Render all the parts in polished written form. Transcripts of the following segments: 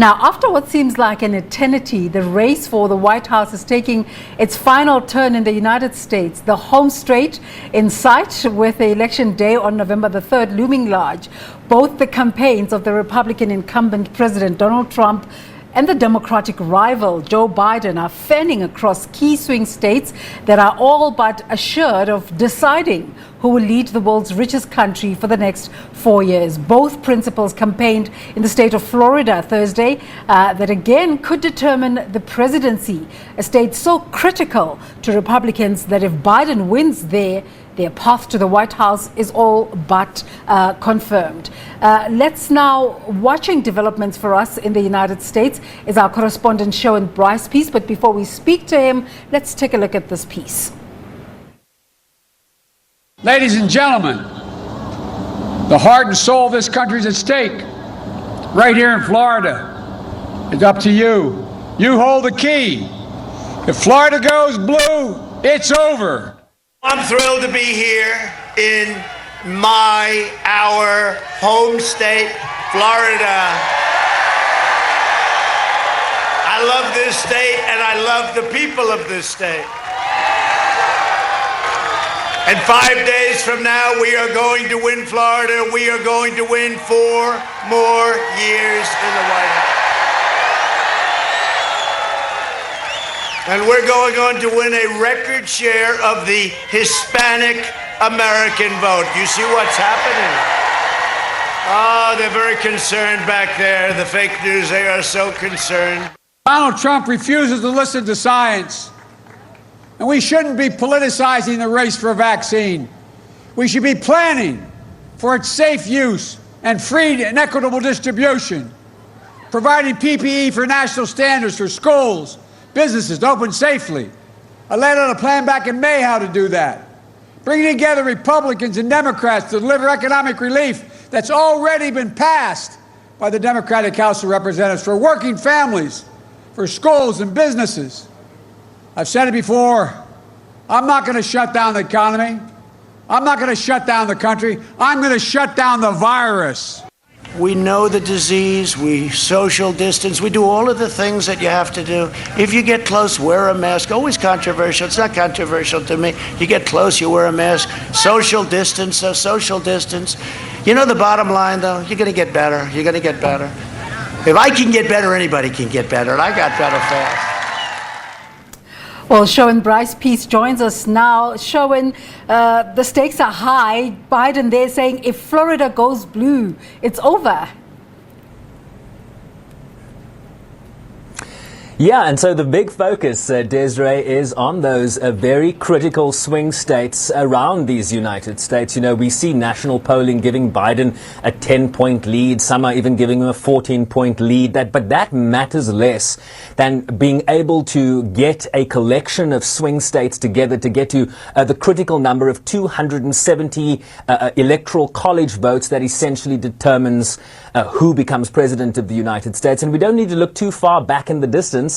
Now, after what seems like an eternity, the race for the White House is taking its final turn in the United States. The home straight in sight, with the election day on November the 3rd looming large. Both the campaigns of the Republican incumbent President Donald Trump and the Democratic rival Joe Biden are fanning across key swing states that are all but assured of deciding who will lead the world's richest country for the next 4 years. Both principals campaigned in the state of Florida Thursday that again could determine the presidency, a state so critical to Republicans that if Biden wins there, their path to the White House is all but confirmed. Let's now, watching developments for us in the United States, is our correspondent Sherwin Bryce-Pease. But before we speak to him, let's take a look at this piece. Ladies and gentlemen, the heart and soul of this country is at stake. Right here in Florida. It's up to you. You hold the key. If Florida goes blue, it's over. I'm thrilled to be here in our home state, Florida. I love this state and I love the people of this state. And 5 days from now, we are going to win Florida. We are going to win 4 more years in the White House. And we're going on to win a record share of the Hispanic American vote. You see what's happening? Oh, they're very concerned back there. The fake news, they are so concerned. Donald Trump refuses to listen to science. And we shouldn't be politicizing the race for a vaccine. We should be planning for its safe use and free and equitable distribution, providing PPE for national standards for schools, businesses to open safely. I laid out a plan back in May how to do that. Bringing together Republicans and Democrats to deliver economic relief that's already been passed by the Democratic House of Representatives for working families, for schools and businesses. I've said it before, I'm not going to shut down the economy. I'm not going to shut down the country. I'm going to shut down the virus. We know the disease, we social distance, we do all of the things that you have to do. If you get close, wear a mask. Always controversial. It's not controversial to me. You get close, you wear a mask. Social distance, social distance. You know the bottom line, though? You're going to get better. You're going to get better. If I can get better, anybody can get better. And I got better fast. Well, Sherwin Bryce-Pease joins us now. Sherwin, the stakes are high. Biden there saying if Florida goes blue, it's over. Yeah, and so the big focus, Desiree, is on those very critical swing states around these United States. You know, we see national polling giving Biden a 10-point lead. Some are even giving him a 14-point lead. But that matters less than being able to get a collection of swing states together to get to the critical number of 270 electoral college votes that essentially determines who becomes president of the United States. And we don't need to look too far back in the distance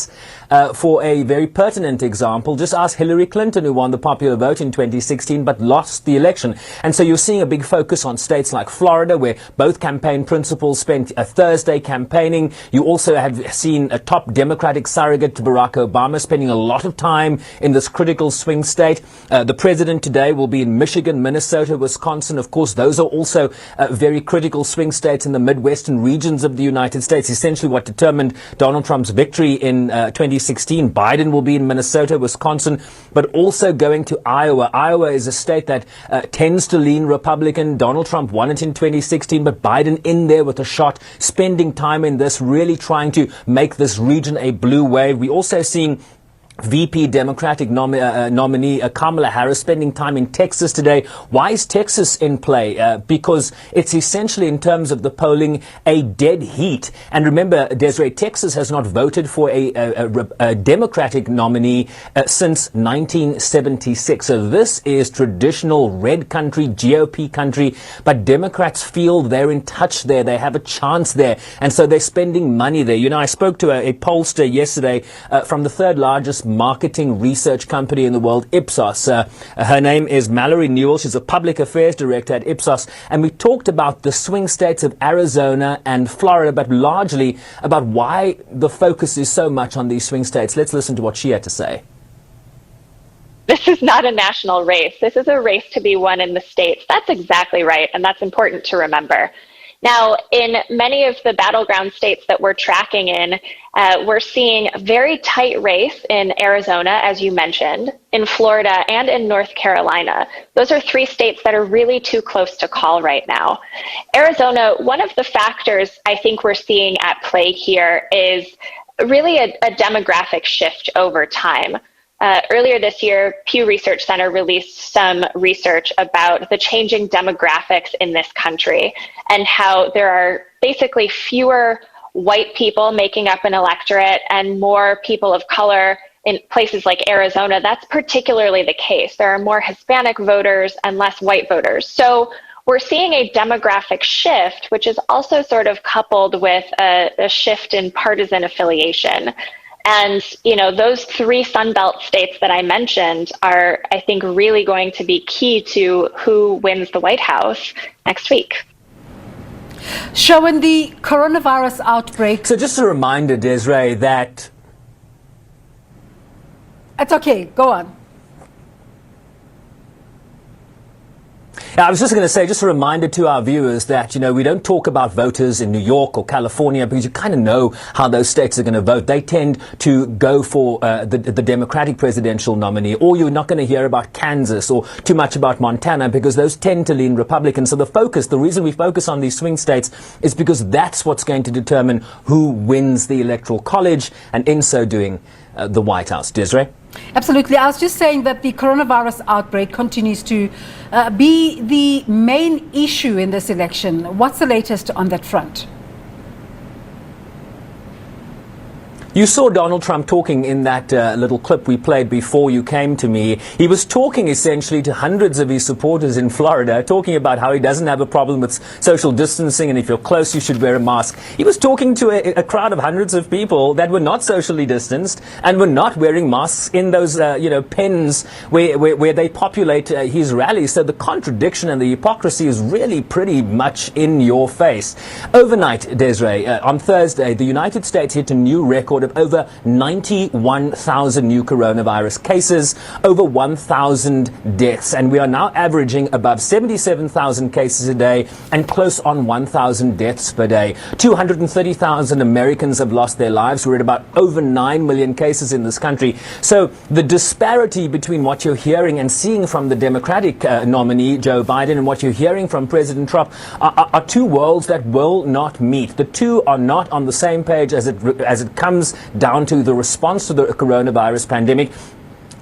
for a very pertinent example. Just ask Hillary Clinton, who won the popular vote in 2016 but lost the election. And so you're seeing a big focus on states like Florida, where both campaign principals spent a Thursday campaigning. You also have seen a top Democratic surrogate to Barack Obama spending a lot of time in this critical swing state. The president today will be in Michigan, Minnesota, Wisconsin. Of course, those are also very critical swing states in the Midwestern regions of the United States, essentially what determined Donald Trump's victory in 2016. Biden will be in Minnesota, Wisconsin, but also going to Iowa. Iowa is a state that tends to lean Republican. Donald Trump won it in 2016, but Biden in there with a shot, spending time in this, really trying to make this region a blue wave. We also seeing VP Democratic nominee Kamala Harris spending time in Texas today. Why is Texas in play? Because it's essentially, in terms of the polling, a dead heat. And remember, Desiree, Texas has not voted for a Democratic nominee since 1976. So this is traditional red country, GOP country. But Democrats feel they're in touch there. They have a chance there. And so they're spending money there. You know, I spoke to a pollster yesterday from the third largest largest marketing research company in the world, Ipsos. Her name is Mallory Newell. She's a public affairs director at Ipsos. And we talked about the swing states of Arizona and Florida, but largely about why the focus is so much on these swing states. Let's listen to what she had to say. This is not a national race. This is a race to be won in the states. That's exactly right, and that's important to remember. Now, in many of the battleground states that we're tracking in, we're seeing a very tight race in Arizona, as you mentioned, in Florida, and in North Carolina. Those are three states that are really too close to call right now. Arizona, one of the factors I think we're seeing at play here is really a demographic shift over time. Earlier this year, Pew Research Center released some research about the changing demographics in this country and how there are basically fewer white people making up an electorate and more people of color in places like Arizona. That's particularly the case. There are more Hispanic voters and less white voters. So we're seeing a demographic shift, which is also sort of coupled with a shift in partisan affiliation. And, you know, those three Sunbelt states that I mentioned are, I think, really going to be key to who wins the White House next week. Sherwin, the coronavirus outbreak. So just a reminder, Desiree, that... It's okay, go on. I was just going to say, just a reminder to our viewers that, you know, we don't talk about voters in New York or California because you kind of know how those states are going to vote. They tend to go for the Democratic presidential nominee, or you're not going to hear about Kansas or too much about Montana because those tend to lean Republican. So the reason we focus on these swing states is because that's what's going to determine who wins the Electoral College and in so doing the White House. Desiree? Absolutely. I was just saying that the coronavirus outbreak continues to be the main issue in this election. What's the latest on that front? You saw Donald Trump talking in that little clip we played before you came to me. He was talking essentially to hundreds of his supporters in Florida, talking about how he doesn't have a problem with social distancing and if you're close you should wear a mask. He was talking to a crowd of hundreds of people that were not socially distanced and were not wearing masks in those pens where they populate his rallies. So the contradiction and the hypocrisy is really pretty much in your face. Overnight, Desiree, on Thursday, the United States hit a new record of over 91,000 new coronavirus cases, over 1,000 deaths, and we are now averaging above 77,000 cases a day and close on 1,000 deaths per day. 230,000 Americans have lost their lives. We're at about over 9 million cases in this country. So the disparity between what you're hearing and seeing from the Democratic nominee, Joe Biden, and what you're hearing from President Trump are two worlds that will not meet. The two are not on the same page as it comes down to the response to the coronavirus pandemic.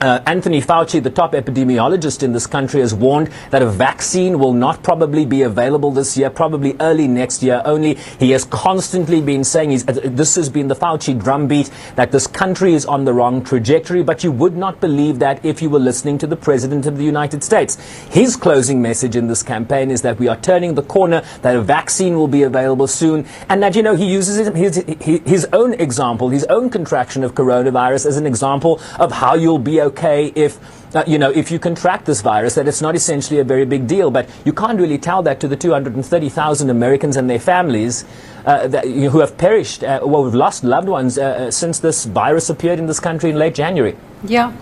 Anthony Fauci, the top epidemiologist in this country, has warned that a vaccine will not probably be available this year, probably early next year only. He has constantly been saying, this has been the Fauci drumbeat, that this country is on the wrong trajectory, but you would not believe that if you were listening to the President of the United States. His closing message in this campaign is that we are turning the corner, that a vaccine will be available soon, and that, you know, he uses his own example, his own contraction of coronavirus as an example of how you'll be okay if you contract this virus, that it's not essentially a very big deal. But you can't really tell that to the 230,000 Americans and their families who have perished or have lost loved ones since this virus appeared in this country in late January. Yeah.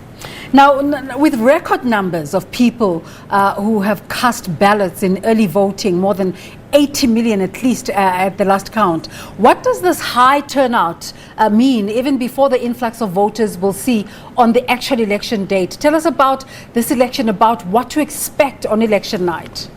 Now, with record numbers of people who have cast ballots in early voting, more than 80 million at least at the last count, what does this high turnout mean even before the influx of voters we'll see on the actual election date? Tell us about this election, about what to expect on election night.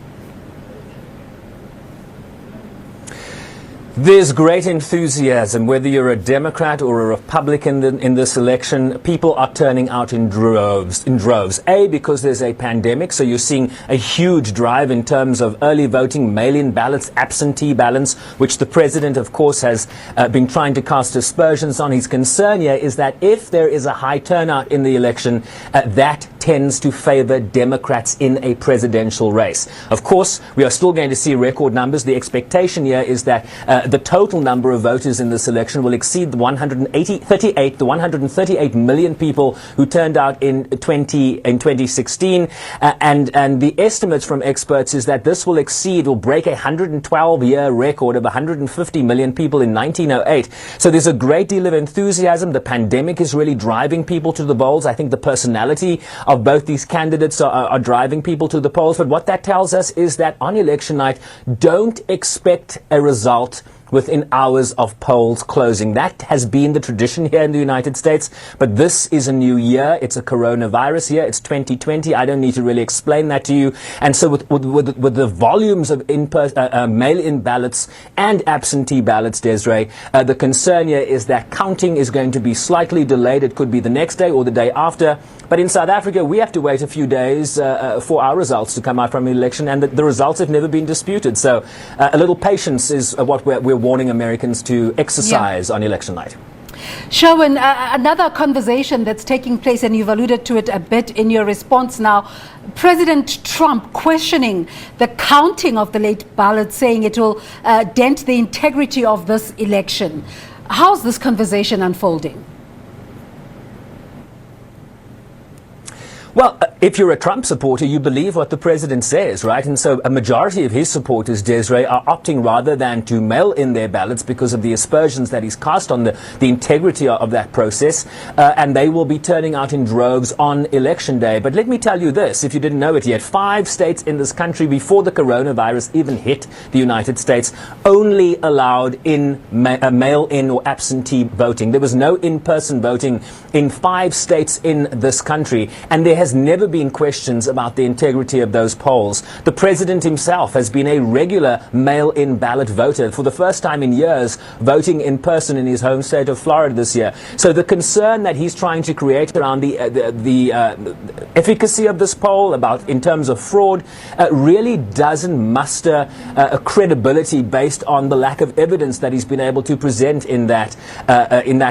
There's great enthusiasm, whether you're a Democrat or a Republican in this election. People are turning out in droves. A, because there's a pandemic, so you're seeing a huge drive in terms of early voting, mail-in ballots, absentee ballots, which the president, of course, has been trying to cast aspersions on. His concern here is that if there is a high turnout in the election, that tends to favor Democrats in a presidential race. Of course, we are still going to see record numbers. The expectation here is that the total number of voters in this election will exceed the 138 million people who turned out in 2016. And the estimates from experts is that this will break a 112-year record of 150 million people in 1908. So there's a great deal of enthusiasm. The pandemic is really driving people to the polls. I think the personality of both these candidates are driving people to the polls. But what that tells us is that on election night, don't expect a result within hours of polls closing. That has been the tradition here in the United States, but this is a new year. It's a coronavirus year. It's 2020. I don't need to really explain that to you. And so with the volumes of mail-in ballots and absentee ballots, Desiree, the concern here is that counting is going to be slightly delayed. It could be the next day or the day after. But in South Africa, we have to wait a few days for our results to come out from the election, and the results have never been disputed. So a little patience is what we're warning Americans to exercise on election night. Sherwin, another conversation that's taking place, and you've alluded to it a bit in your response now, President Trump questioning the counting of the late ballots, saying it will dent the integrity of this election. How's this conversation unfolding? Well, if you're a Trump supporter, you believe what the president says, right? And so a majority of his supporters, Desiree, are opting rather than to mail in their ballots because of the aspersions that he's cast on the integrity of that process. And they will be turning out in droves on election day. But let me tell you this, if you didn't know it yet, 5 states in this country before the coronavirus even hit the United States only allowed in mail-in or absentee voting. There was no in-person voting in 5 states in this country. And there has never been questions about the integrity of those polls. The president himself has been a regular mail-in ballot voter for the first time in years, voting in person in his home state of Florida this year. So the concern that he's trying to create around the efficacy of this poll, about in terms of fraud, really doesn't muster a credibility based on the lack of evidence that he's been able to present in that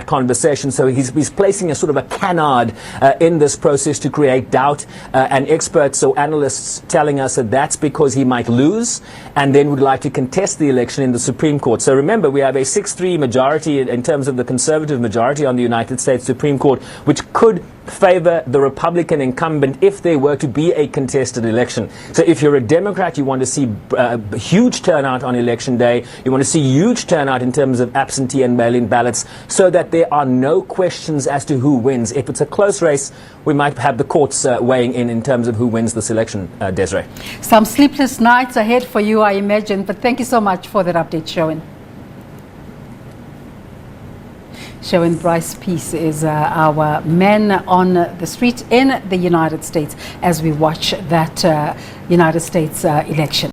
conversation. So he's placing a sort of a canard in this process to create doubt, and experts or analysts telling us that that's because he might lose and then would like to contest the election in the Supreme Court. So remember, we have a 6-3 majority in terms of the conservative majority on the United States Supreme Court, which could favor the Republican incumbent if there were to be a contested election. So if you're a Democrat, you want to see a huge turnout on election day. You want to see huge turnout in terms of absentee and mail-in ballots so that there are no questions as to who wins. If it's a close race, we might have the courts weighing in terms of who wins this election, Desiree. Some sleepless nights ahead for you, I imagine, but thank you so much for that update, Sherwin. Sherwin Bryce-Pease is our man on the street in the United States as we watch that United States election.